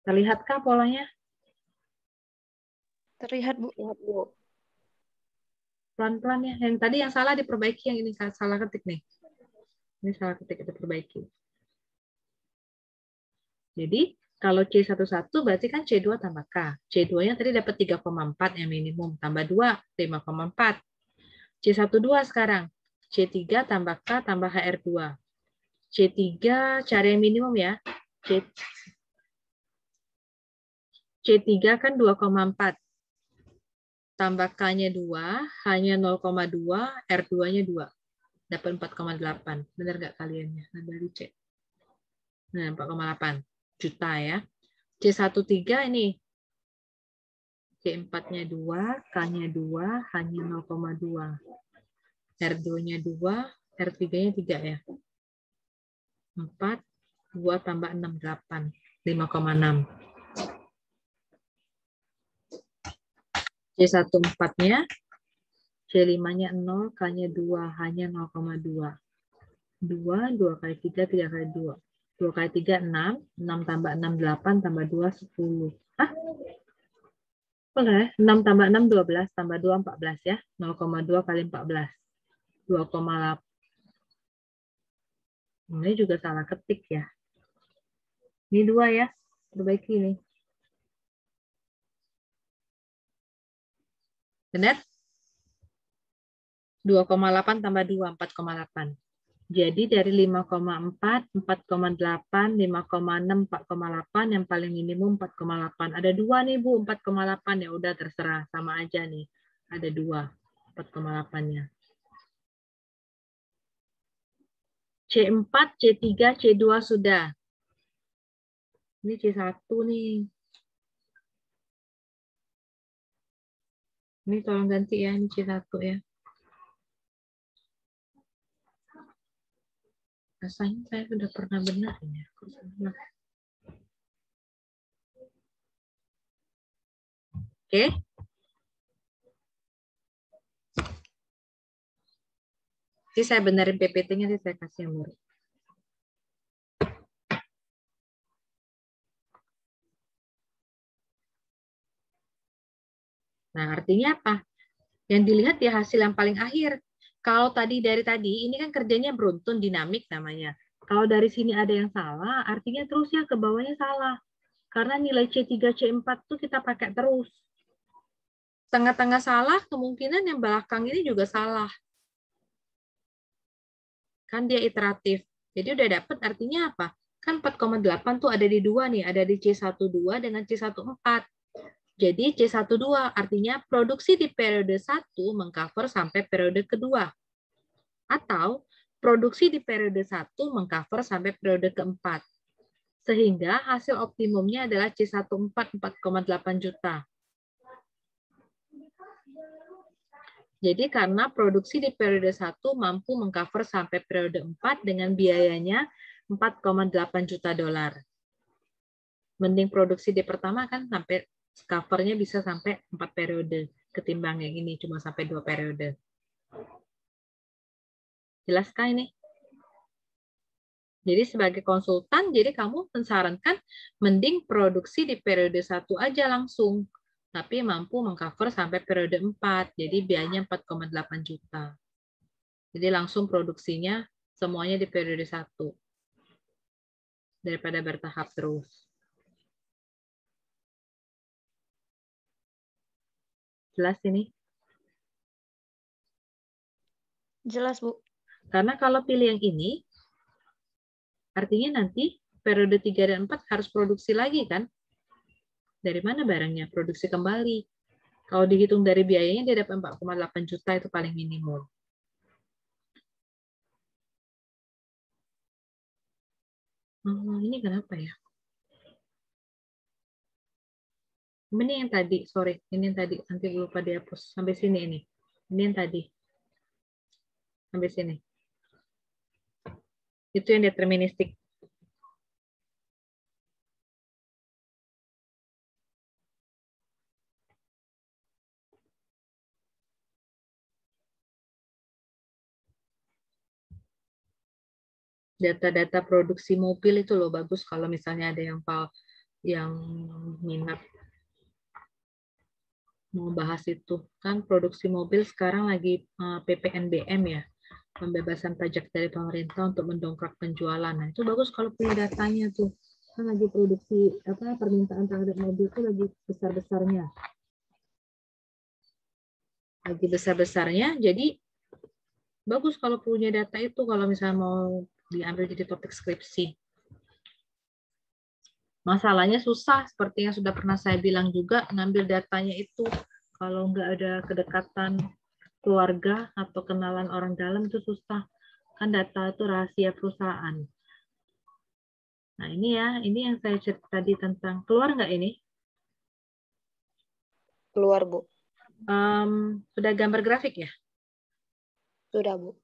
Terlihatkah polanya? Terlihat, Bu. Lihat, Bu. Pelan-pelan ya. Yang tadi yang salah diperbaiki, yang ini salah ketik nih. Ini salah ketik, kita perbaiki. Jadi, kalau C11 berarti kan C2 tambah K. C2-nya tadi dapat 3,4 yang minimum. Tambah 2, 5,4. C12 sekarang. C3 tambah K tambah HR2. C3 cari yang minimum ya. C3 kan 2,4. Tambah K-nya 2, hanya 0,2, R2-nya 2. Dapat 4,8. Benar nggak kaliannya? Nah, dari C. Nah, 4,8 juta ya. C13 ini. C4-nya 2, K-nya 2, hanya 0,2. R2-nya 2, R3-nya 3 ya. 4, 2 tambah 6, 8. 5,6. C14-nya, C5-nya 0, K-nya 2, hanya 0,2. 2, 2 kali 3, 3 kali 2. 2 kali 3, 6. 6 tambah 6, 8, tambah 2, 10. Hah? Oke, 6 tambah 6, 12, tambah 2, 14 ya. 0,2 kali 14. 2,8. Ini juga salah ketik ya. Ini 2 ya. Perbaiki ini. Benar? 2,8 tambah 2, 4,8. Jadi dari 5,4, 4,8, 5,6, 4,8, yang paling minimum 4,8. Ada 2 nih Bu, 4,8. Ya udah terserah, sama aja nih. Ada 2, 4,8-nya. C4, C3, C2 sudah. Ini C1 nih. Ini tolong ganti ya, ini C1 ya. Rasanya saya sudah pernah benar ya. Oke. Jadi saya benerin PPT-nya, saya kasih yang baru. Nah, artinya apa? Yang dilihat ya hasil yang paling akhir. Kalau tadi dari tadi, ini kan kerjanya beruntun, dinamik namanya. Kalau dari sini ada yang salah, artinya terus ya ke bawahnya salah. Karena nilai C3, C4 tuh kita pakai terus. Tengah-tengah salah, kemungkinan yang belakang ini juga salah. Kan dia iteratif. Jadi udah dapet artinya apa? Kan 4,8 tuh ada di 2 nih, ada di C12 dengan C14. Jadi C12 artinya produksi di periode 1 mengcover sampai periode kedua. Atau produksi di periode 1 mengcover sampai periode keempat. Sehingga hasil optimumnya adalah C14 4,8 juta. Jadi karena produksi di periode 1 mampu mengcover sampai periode 4 dengan biayanya 4,8 juta dolar. Mending produksi di pertama kan sampai covernya bisa sampai 4 periode. Ketimbang yang ini cuma sampai 2 periode. Jelaskah ini? Jadi sebagai konsultan, jadi kamu mensarankan mending produksi di periode 1 aja langsung. Tapi mampu mengcover sampai periode 4. Jadi biayanya 4,8 juta. Jadi langsung produksinya semuanya di periode 1. Daripada bertahap terus. Jelas ini? Jelas, Bu. Karena kalau pilih yang ini, artinya nanti periode 3 dan 4 harus produksi lagi kan? Dari mana barangnya? Produksi kembali. Kalau dihitung dari biayanya, dia dapat 4,8 juta itu paling minimum. Ini kenapa ya? Ini yang tadi, sorry. Ini yang tadi, nanti lupa dihapus. Sampai sini ini. Ini yang tadi. Sampai sini. Itu yang deterministik. Data-data produksi mobil itu loh bagus kalau misalnya ada yang minat mau bahas itu. Kan produksi mobil sekarang lagi PPNBM ya, pembebasan pajak dari pemerintah untuk mendongkrak penjualan. Nah, itu bagus kalau punya datanya tuh. Kan lagi produksi permintaan terhadap mobil itu lagi besar-besarnya. Lagi besar-besarnya, jadi bagus kalau punya data itu kalau misalnya mau diambil jadi topik skripsi. Masalahnya susah, seperti yang sudah pernah saya bilang juga, ngambil datanya itu kalau nggak ada kedekatan keluarga atau kenalan orang dalam itu susah. Kan data itu rahasia perusahaan. Nah ini ya, ini yang saya cerita tadi tentang, keluar nggak ini? Keluar, Bu. Sudah gambar grafik ya? Sudah, Bu.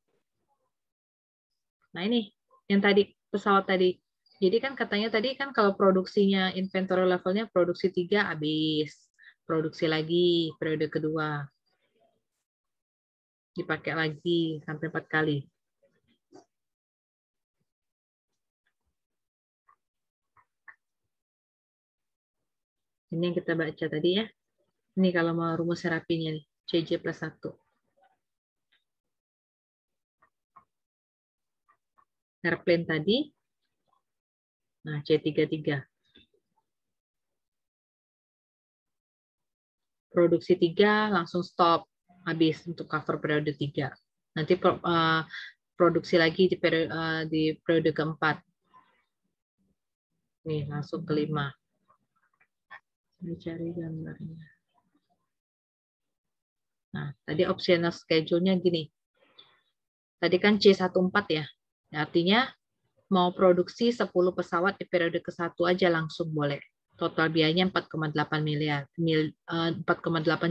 Nah ini, yang tadi, pesawat tadi. Jadi kan katanya tadi kan kalau produksinya inventory levelnya produksi 3 habis. Produksi lagi periode kedua. Dipakai lagi sampai 4 kali. Ini yang kita baca tadi ya. Ini kalau mau rumus terapinya nih, CJ plus 1. Airplane tadi, nah C33. Produksi 3 langsung stop, habis untuk cover periode 3. Nanti produksi lagi di periode keempat. Nih, langsung ke 5. Ini cari gambarnya. Nah, tadi optional schedule-nya gini. Tadi kan C14 ya. Artinya mau produksi 10 pesawat di periode ke-1 aja langsung boleh. Total biayanya 4,8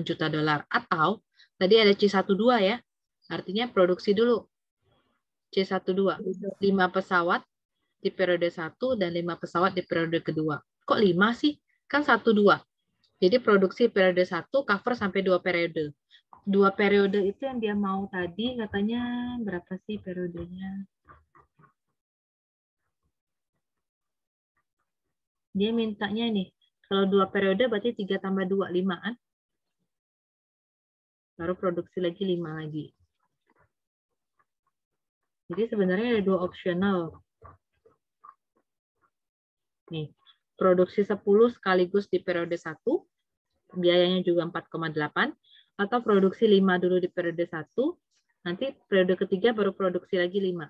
juta dolar. Atau tadi ada C12 ya. Artinya produksi dulu. C12, 5 pesawat di periode 1 dan 5 pesawat di periode kedua. Kok 5 sih? Kan 1-2. Jadi produksi periode 1 cover sampai 2 periode. 2 periode itu yang dia mau tadi katanya berapa sih periodenya? Dia mintanya nih, kalau 2 periode berarti 3 tambah 2, 5 kan? Baru produksi lagi 5 lagi. Jadi sebenarnya ada 2 opsional. Nih, produksi 10 sekaligus di periode 1, biayanya juga 4,8, atau produksi 5 dulu di periode 1, nanti periode ketiga baru produksi lagi 5.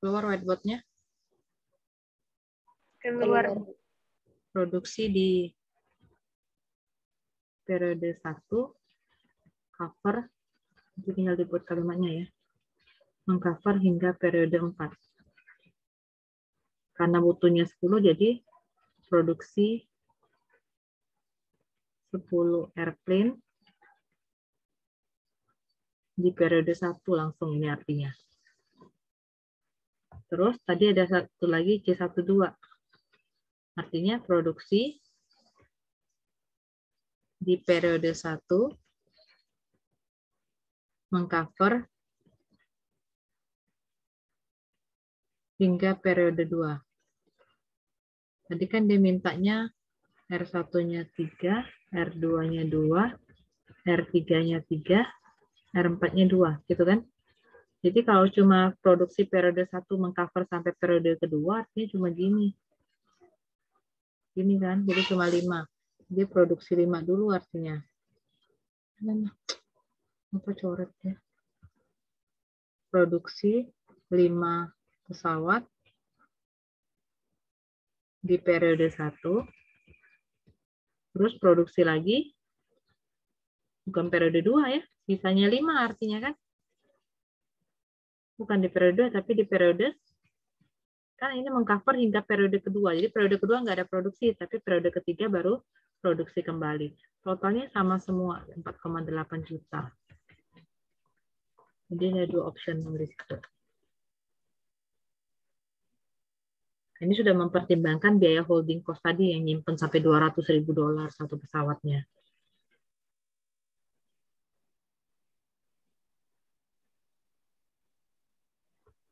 Keluar whiteboard-nya. Keluar. Produksi di periode 1, cover, itu tinggal dibuat kalimatnya ya, mengcover hingga periode 4. Karena butuhnya 10, jadi produksi 10 airplane di periode 1 langsung ini artinya. Terus tadi ada satu lagi C12. Artinya produksi di periode 1 mengcover hingga periode 2. Tadi kan dia mintanya R1-nya 3, R2-nya 2, R3-nya 3, R4-nya 2, gitu kan? Jadi kalau cuma produksi periode 1 mengcover sampai periode kedua, artinya cuma gini. Gini kan, jadi cuma 5. Jadi produksi 5 dulu artinya. Apa coretnya? Produksi 5 pesawat di periode 1. Terus produksi lagi, bukan periode 2 ya, sisanya 5 artinya kan. Bukan di periode, tapi di periode, kan ini mengcover hingga periode kedua. Jadi periode kedua nggak ada produksi, tapi periode ketiga baru produksi kembali. Totalnya sama semua, 4,8 juta. Jadi ada 2 option di situ. Ini sudah mempertimbangkan biaya holding cost tadi yang nyimpen sampai $200.000 satu pesawatnya.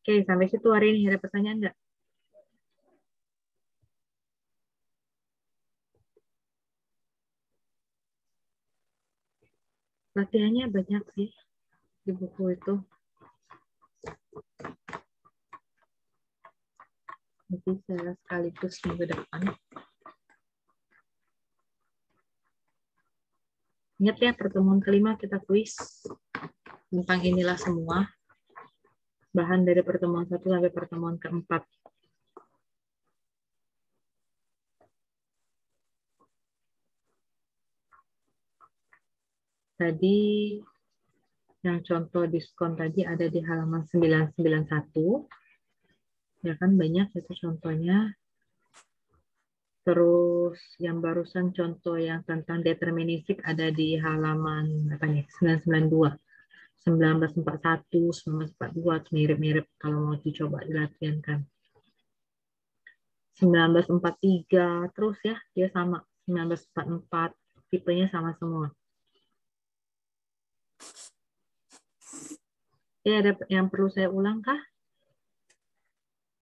Oke, sampai situ hari ini ada pertanyaan nggak? Latihannya banyak sih di buku itu. Nanti saya sekaligus minggu depan. Ingat ya, pertemuan kelima kita kuis tentang inilah semua. Bahan dari pertemuan 1 sampai pertemuan keempat. Tadi yang contoh diskon tadi ada di halaman 991. Ya kan banyak itu contohnya. Terus yang barusan contoh yang tentang deterministik ada di halaman apa nih? 992. 1941, 1942 mirip-mirip kalau mau dicoba dilatihankan. 1943 terus ya, dia sama. 1944 tipenya sama semua. Ya, ada yang perlu saya ulang kah?